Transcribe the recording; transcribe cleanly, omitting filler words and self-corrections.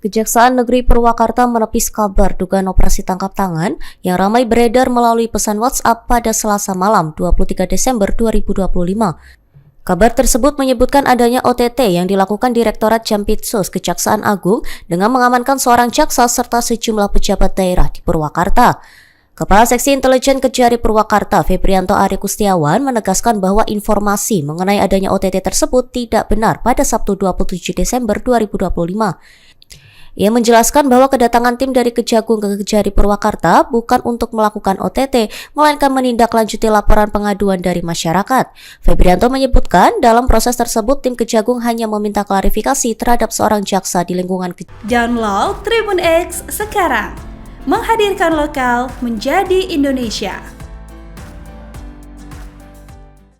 Kejaksaan Negeri Purwakarta menepis kabar dugaan operasi tangkap tangan yang ramai beredar melalui pesan WhatsApp pada Selasa malam 23 Desember 2025. Kabar tersebut menyebutkan adanya OTT yang dilakukan Direktorat Jampitsus Kejaksaan Agung dengan mengamankan seorang jaksa serta sejumlah pejabat daerah di Purwakarta. Kepala Seksi Intelijen Kejari Purwakarta, Febrianto Ari Kustiawan, menegaskan bahwa informasi mengenai adanya OTT tersebut tidak benar pada Sabtu 27 Desember 2025. Ia menjelaskan bahwa kedatangan tim dari Kejagung ke Kejari Purwakarta bukan untuk melakukan OTT, melainkan menindaklanjuti laporan pengaduan dari masyarakat. Febrianto menyebutkan dalam proses tersebut tim Kejagung hanya meminta klarifikasi terhadap seorang jaksa di lingkungan Download Tribun X sekarang, menghadirkan lokal menjadi Indonesia.